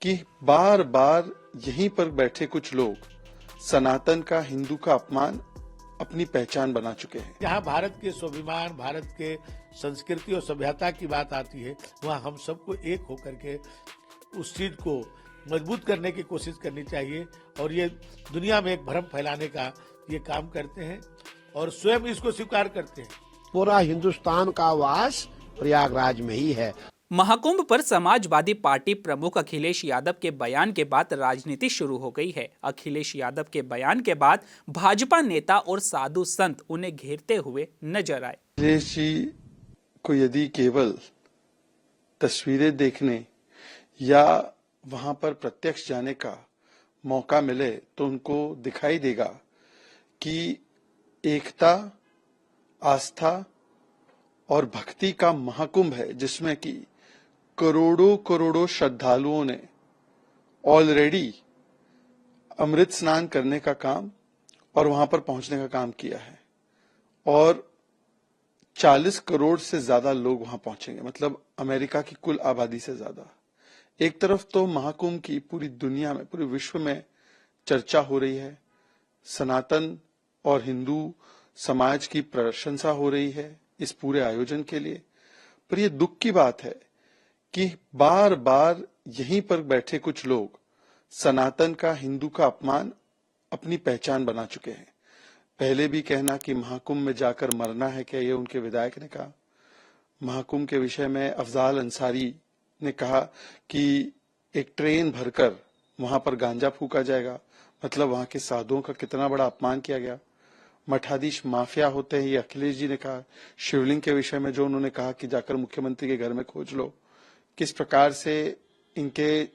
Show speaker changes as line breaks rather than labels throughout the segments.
कि बार बार यहीं पर बैठे कुछ लोग सनातन का, हिंदू का अपमान अपनी पहचान बना चुके हैं।
जहाँ भारत के स्वाभिमान, भारत के संस्कृति और सभ्यता की बात आती है, वहाँ हम सबको एक होकर के उस चीज को मजबूत करने की कोशिश करनी चाहिए। और ये दुनिया में एक भ्रम फैलाने का ये काम करते हैं और स्वयं इसको स्वीकार करते हैं।
पूरा हिंदुस्तान का वास प्रयागराज में ही है।
महाकुंभ पर समाजवादी पार्टी प्रमुख अखिलेश यादव के बयान के बाद राजनीति शुरू हो गई है। अखिलेश यादव के बयान के बाद भाजपा नेता और साधु संत उन्हें घेरते हुए नजर आए।
अखिलेश जी को यदि केवल तस्वीरें देखने या वहां पर प्रत्यक्ष जाने का मौका मिले तो उनको दिखाई देगा कि एकता, आस्था और भक्ति का महाकुंभ है, जिसमें कि करोड़ों करोड़ों श्रद्धालुओं ने ऑलरेडी अमृत स्नान करने का काम और वहां पर पहुंचने का काम किया है और 40 करोड़ से ज्यादा लोग वहां पहुंचेंगे, मतलब अमेरिका की कुल आबादी से ज्यादा। एक तरफ तो महाकुंभ की पूरी दुनिया में, पूरे विश्व में चर्चा हो रही है, सनातन और हिंदू समाज की प्रशंसा हो रही है इस पूरे आयोजन के लिए, पर यह दुख की बात है कि बार बार यहीं पर बैठे कुछ लोग सनातन का, हिंदू का अपमान अपनी पहचान बना चुके हैं। पहले भी कहना कि महाकुंभ में जाकर मरना है क्या, ये उनके विधायक ने कहा। महाकुंभ के विषय में अफजाल अंसारी ने कहा कि एक ट्रेन भरकर वहां पर गांजा फूका जाएगा, मतलब वहां के साधुओं का कितना बड़ा अपमान किया गया। मठाधीश माफिया होते हैं, ये अखिलेश जी ने कहा। शिवलिंग के विषय में जो उन्होंने कहा कि जाकर मुख्यमंत्री के घर में खोज लो, किस प्रकार से इनके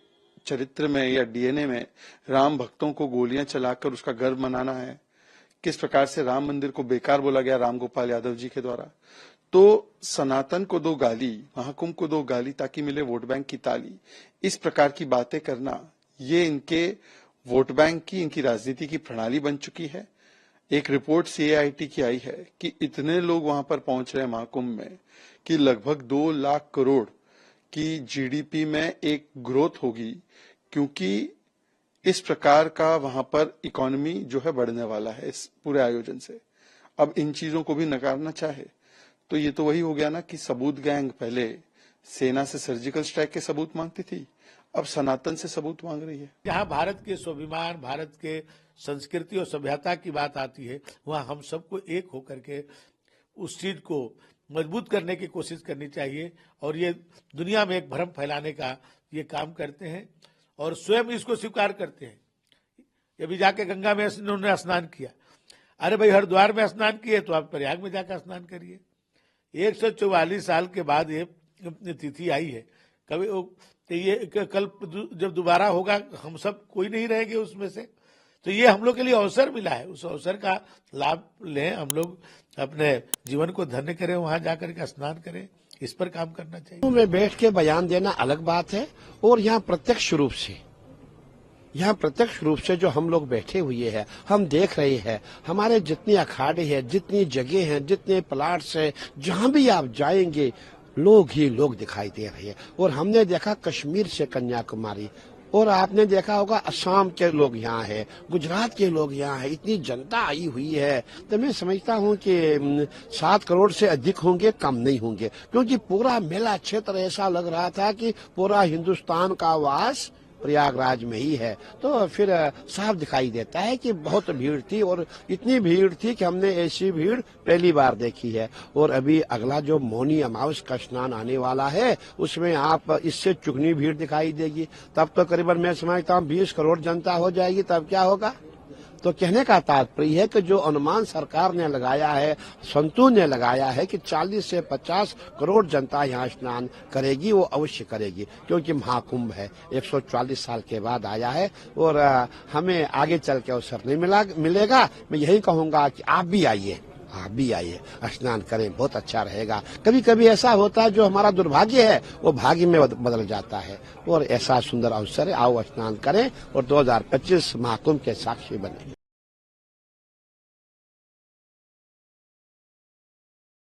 चरित्र में या डीएनए में राम भक्तों को गोलियां चलाकर उसका गर्व मनाना है, किस प्रकार से राम मंदिर को बेकार बोला गया राम गोपाल यादव जी के द्वारा। तो सनातन को दो गाली, महाकुंभ को दो गाली ताकि मिले वोट बैंक की ताली, इस प्रकार की बातें करना, ये इनके वोट बैंक की, इनकी राजनीति की प्रणाली बन चुकी है। एक रिपोर्ट सीएआईटी की आई है कि इतने लोग वहां पर पहुंच रहे हैं महाकुंभ में कि लगभग 2 लाख करोड़ की जीडीपी में एक ग्रोथ होगी, क्योंकि इस प्रकार का वहां पर इकोनॉमी जो है बढ़ने वाला है इस पूरे आयोजन से। अब इन चीजों को भी नकारना चाहे तो ये तो वही हो गया ना कि सबूत गैंग पहले सेना से सर्जिकल स्ट्राइक के सबूत मांगती थी, अब सनातन से सबूत मांग रही है।
जहाँ भारत के स्वाभिमान, भारत के संस्कृति और सभ्यता की बात आती है, वहाँ हम सबको एक होकर के उस चीज को मजबूत करने की कोशिश करनी चाहिए। और ये दुनिया में एक भ्रम फैलाने का ये काम करते हैं और स्वयं इसको स्वीकार करते हैं। अभी जाके गंगा में उन्होंने स्नान किया, अरे भाई हरिद्वार में स्नान किए तो आप प्रयाग में जाकर स्नान करिए। 144 साल के बाद ये तिथि आई है, कभी तो ये कल जब दोबारा होगा हम सब कोई नहीं रहेंगे उसमें से, तो ये हम लोग के लिए अवसर मिला है, उस अवसर का लाभ लें, हम लोग अपने जीवन को धन्य करें, वहां जाकर के स्नान करें, इस पर काम करना चाहिए।
में बैठ के बयान देना अलग बात है और यहाँ प्रत्यक्ष रूप से जो हम लोग बैठे हुए हैं, हम देख रहे हैं, हमारे जितने अखाड़े हैं, जितनी जगह हैं, जितने प्लाट्स हैं, जहाँ भी आप जाएंगे लोग ही लोग दिखाई दे रहे हैं। और हमने देखा कश्मीर से कन्याकुमारी, और आपने देखा होगा असम के लोग यहाँ हैं, गुजरात के लोग यहाँ हैं, इतनी जनता आई हुई है। तो मैं समझता हूँ कि 7 करोड़ से अधिक होंगे, कम नहीं होंगे, क्योंकि पूरा मेला क्षेत्र ऐसा लग रहा था कि पूरा हिंदुस्तान का वास प्रयागराज में ही है। तो फिर साफ दिखाई देता है कि बहुत भीड़ थी और इतनी भीड़ थी कि हमने ऐसी भीड़ पहली बार देखी है। और अभी अगला जो मौनी अमावस का स्नान आने वाला है, उसमें आप इससे चुगनी भीड़ दिखाई देगी। तब तो करीबन मैं समझता हूँ 20 करोड़ जनता हो जाएगी। तब क्या होगा? तो कहने का तात्पर्य है कि जो अनुमान सरकार ने लगाया है, संतों ने लगाया है कि 40 से 50 करोड़ जनता यहाँ स्नान करेगी, वो अवश्य करेगी, क्योंकि महाकुंभ है, 144 साल के बाद आया है और हमें आगे चल के अवसर नहीं मिलेगा। मैं यही कहूँगा कि आप भी आइए, स्नान करें, बहुत अच्छा रहेगा। कभी कभी ऐसा होता है जो हमारा दुर्भाग्य है वो भाग्य में बदल जाता है, और ऐसा सुंदर अवसर है, आओ स्नान करें और 2025 महाकुंभ के साक्षी बने।